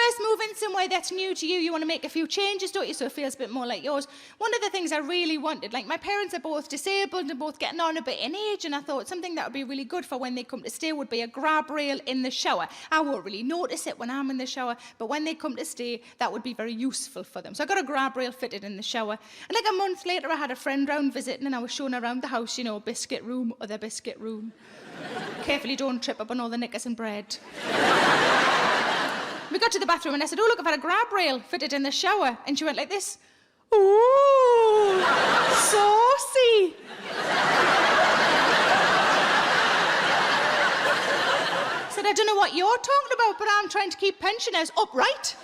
first move in somewhere that's new to you, you want to make a few changes, don't you, so it feels a bit more like yours. One of the things I really wanted, like my parents are both disabled and both getting on a bit in age, and I thought something that would be really good for when they come to stay would be a grab rail in the shower. I won't really notice it when I'm in the shower, but when they come to stay, that would be very useful for them. So I got a grab rail fitted in the shower. And like a month later, I had a friend round visiting, and I was showing around the house, you know, biscuit room, other biscuit room. Carefully, don't trip up on all the knickers and bread. We got to the bathroom and I said, oh, look, I've had a grab rail fitted in the shower. And she went like this. Ooh, saucy. I said, I don't know what you're talking about, but I'm trying to keep pensioners upright.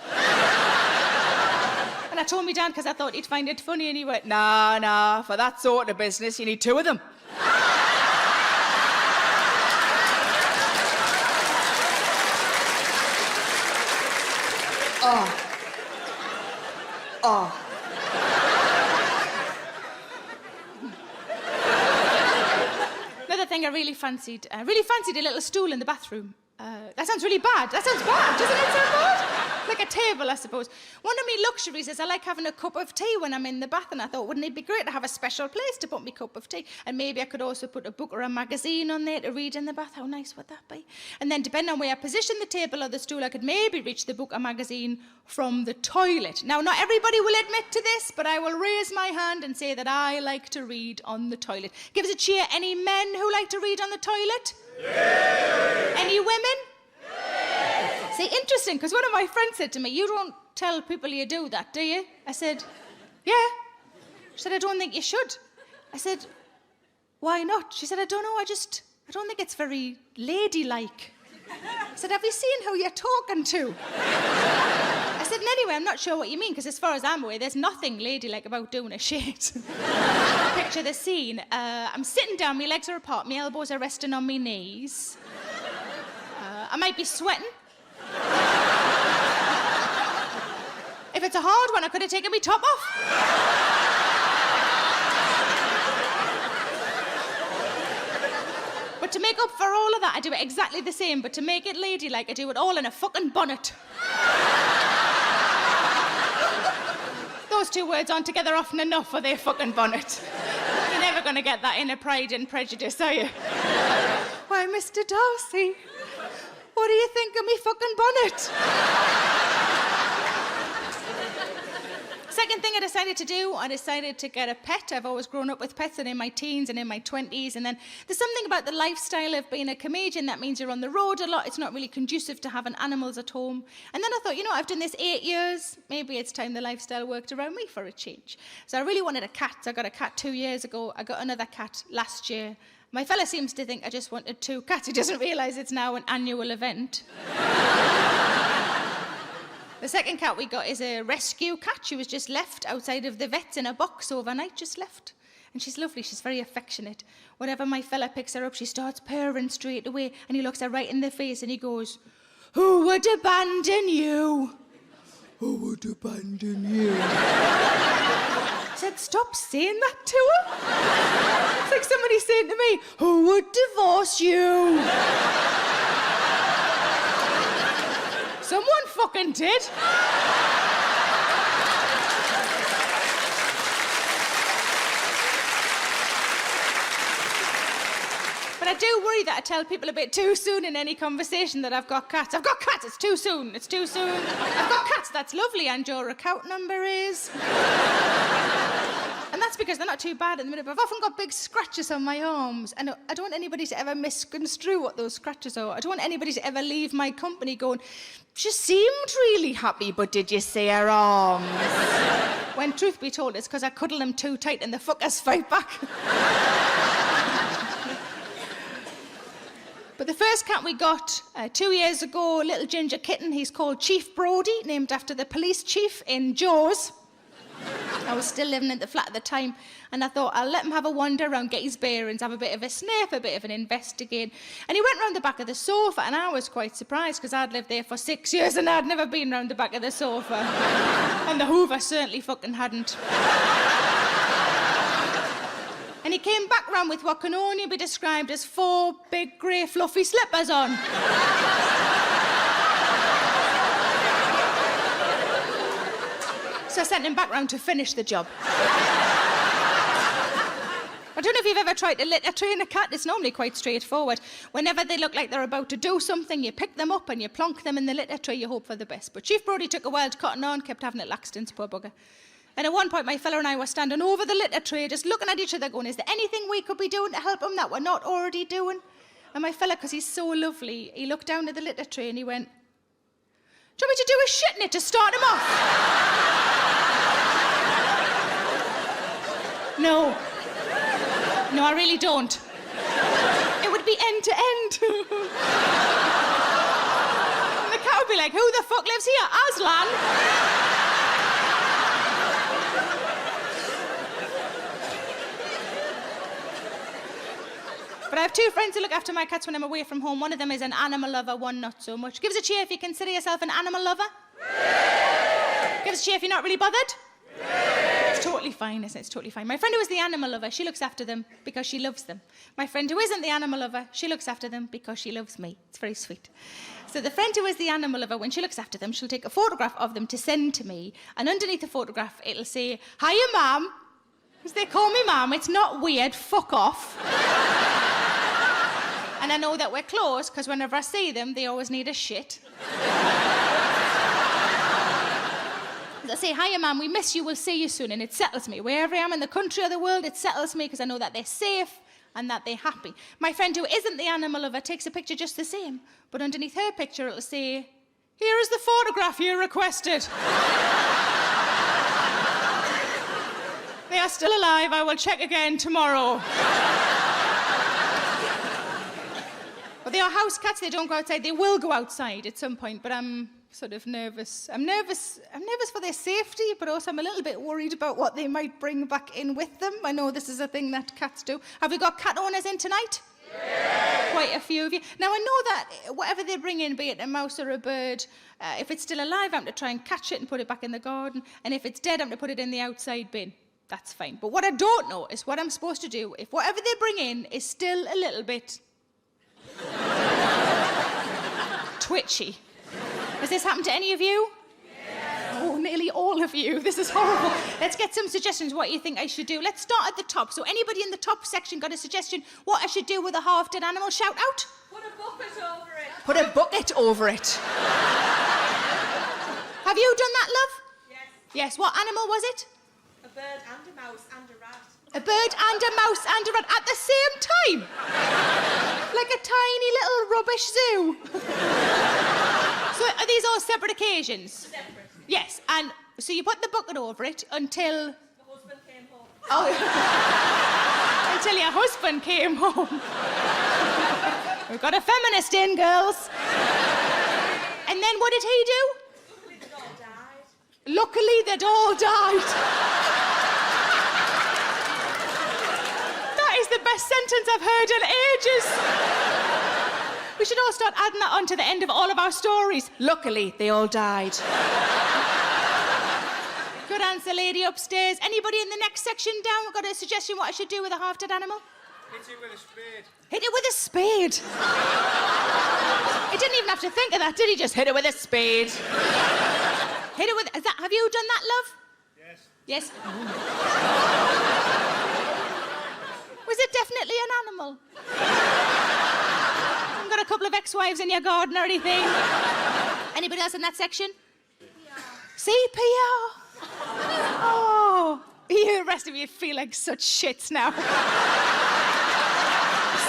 And I told me dad because I thought he'd find it funny, and he went, nah, for that sort of business, you need two of them. Oh. Another thing I really fancied a little stool in the bathroom. That sounds really bad. That sounds bad, doesn't it sound bad? Like a table, I suppose. One of my luxuries is I like having a cup of tea when I'm in the bath, and I thought, wouldn't it be great to have a special place to put my cup of tea? And maybe I could also put a book or a magazine on there to read in the bath. How nice would that be? And then depending on where I position the table or the stool, I could maybe reach the book or magazine from the toilet. Now, not everybody will admit to this, but I will raise my hand and say that I like to read on the toilet. Give us a cheer. Any men who like to read on the toilet? Yeah. Any women? Yeah. See, interesting, because one of my friends said to me, you don't tell people you do that, do you? I said, yeah. She said, I don't think you should. I said, why not? She said, I don't know, I don't think it's very ladylike. I said, have you seen who you're talking to? I said, and anyway, I'm not sure what you mean, because as far as I'm aware, there's nothing ladylike about doing a shit. Picture the scene. I'm sitting down, my legs are apart, my elbows are resting on my knees. I might be sweating. If it's a hard one, I could have taken my top off. But to make up for all of that, I do it exactly the same, but to make it ladylike, I do it all in a fucking bonnet. Those two words aren't together often enough for their fucking bonnet. You're never going to get that in a Pride and Prejudice, are you? Why, Mr. Darcy, what do you think of me fucking bonnet? Second thing I decided to do, I decided to get a pet. I've always grown up with pets, and in my teens and in my 20s. And then there's something about the lifestyle of being a comedian that means you're on the road a lot. It's not really conducive to having animals at home. And then I thought, you know, I've done this 8 years. Maybe it's time the lifestyle worked around me for a change. So I really wanted a cat. I got a cat 2 years ago. I got another cat last year. My fella seems to think I just wanted 2 cats. He doesn't realise it's now an annual event. The second cat we got is a rescue cat. She was just left outside of the vets in a box overnight, just left. And she's lovely, she's very affectionate. Whenever my fella picks her up, she starts purring straight away, and he looks her right in the face and he goes, who would abandon you? Who would abandon you? I said, stop saying that to her. It's like somebody saying to me, who would divorce you? Someone fucking did. But I do worry that I tell people a bit too soon in any conversation that I've got cats. I've got cats, it's too soon, it's too soon. I've got cats, that's lovely, and your account number is... And that's because they're not too bad at the minute, but I've often got big scratches on my arms, and I don't want anybody to ever misconstrue what those scratches are. I don't want anybody to ever leave my company going, she seemed really happy, but did you see her arms? When truth be told, it's because I cuddle them too tight and the fuckers fight back. But the first cat we got 2 years ago, a little ginger kitten, he's called Chief Brodie, named after the police chief in Jaws. I was still living at the flat at the time, and I thought I'll let him have a wander around, get his bearings, have a bit of a sniff, a bit of an investigate. And he went round the back of the sofa, and I was quite surprised because I'd lived there for 6 years and I'd never been round the back of the sofa. And the Hoover certainly fucking hadn't. And he came back round with what can only be described as 4 big grey fluffy slippers on. So I sent him back round to finish the job. I don't know if you've ever tried to litter train a cat. It's normally quite straightforward. Whenever they look like they're about to do something, you pick them up and you plonk them in the litter tray, you hope for the best. But Chief Brodie took a while to cotton on, kept having it laxatives, poor bugger. And at one point, my fella and I were standing over the litter tray, just looking at each other going, is there anything we could be doing to help him that we're not already doing? And my fella, because he's so lovely, he looked down at the litter tray and he went, do you want me to do a shit in it to start him off? No. No, I really don't. It would be end to end. And the cat would be like, who the fuck lives here? Aslan? But I have two friends who look after my cats when I'm away from home. One of them is an animal lover, one not so much. Give us a cheer if you consider yourself an animal lover. Give us a cheer if you're not really bothered. It's totally fine, isn't it? It's totally fine. My friend who is the animal lover, she looks after them because she loves them. My friend who isn't the animal lover, she looks after them because she loves me. It's very sweet. So the friend who is the animal lover, when she looks after them, she'll take a photograph of them to send to me, and underneath the photograph, it'll say, hiya, ma'am. Because they call me ma'am. It's not weird. Fuck off. And I know that we're close because whenever I see them, they always need a shit. They'll say, hiya, ma'am, we miss you, we'll see you soon. And it settles me. Wherever I am in the country or the world, it settles me because I know that they're safe and that they're happy. My friend who isn't the animal lover takes a picture just the same. But underneath her picture, it'll say, here is the photograph you requested. They are still alive. I will check again tomorrow. But they are house cats. They don't go outside. They will go outside at some point, but I'm sort of nervous. I'm nervous for their safety, but also I'm a little bit worried about what they might bring back in with them. I know this is a thing that cats do. Have we got cat owners in tonight? Yeah. Quite a few of you. Now, I know that whatever they bring in, be it a mouse or a bird, if it's still alive, I'm to try and catch it and put it back in the garden. And if it's dead, I'm to put it in the outside bin. That's fine. But what I don't know is what I'm supposed to do if whatever they bring in is still a little bit twitchy. Has this happened to any of you? Yeah. Oh, nearly all of you. This is horrible. Let's get some suggestions what you think I should do. Let's start at the top. So anybody in the top section got a suggestion what I should do with a half-dead animal? Shout out. Put a bucket over it. Put a bucket over it. Have you done that, love? Yes. Yes. What animal was it? A bird and a mouse and a rat. A bird and a mouse and a rat at the same time? Like a tiny little rubbish zoo. So are these all separate occasions? Separate. Yes, and so you put the bucket over it until... The husband came home. Oh, until your husband came home. We've got a feminist in, girls. And then what did he do? Luckily they'd all died. Luckily they'd all died. That is the best sentence I've heard in ages. We should all start adding that on to the end of all of our stories. Luckily, they all died. Good answer, lady upstairs. Anybody in the next section down got a suggestion what I should do with a half-dead animal? Hit it with a spade. Hit it with a spade. He didn't even have to think of that, did he? Just hit it with a spade. Hit it with... have you done that, love? Yes. Yes? Was it definitely an animal? Haven't got a couple of ex-wives in your garden or anything? Anybody else in that section? CPR. Oh, the rest of you feel like such shits now.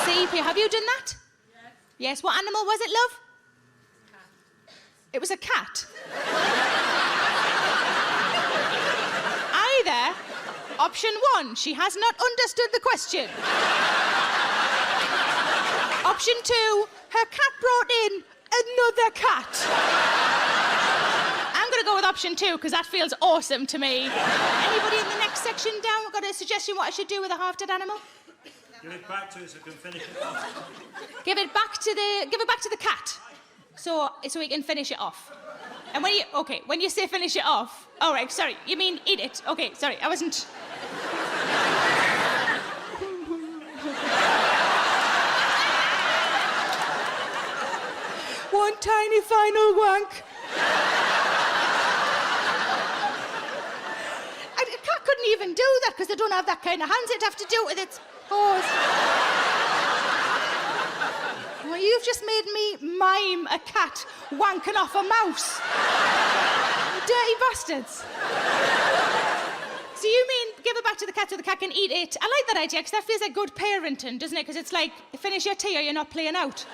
CPR. Have you done that? Yes. Yes. What animal was it, love? Cat. It was a cat. Either option one, she has not understood the question. Option two, her cat brought in another cat. I'm going to go with option two because that feels awesome to me. Anybody in the next section down got a suggestion what I should do with a half-dead animal? Give it back to us so we can finish it off. Give it back to the cat, so we can finish it off. And when you say finish it off, all right, sorry, you mean eat it? Okay, sorry, I wasn't. One tiny final wank. even do that because they don't have that kind of hands. They'd have to do it with its paws. Well, you've just made me mime a cat wanking off a mouse. You dirty bastards. So you mean give it back to the cat so the cat can eat it? I like that idea because that feels like good parenting, doesn't it? Because it's like, finish your tea or you're not playing out.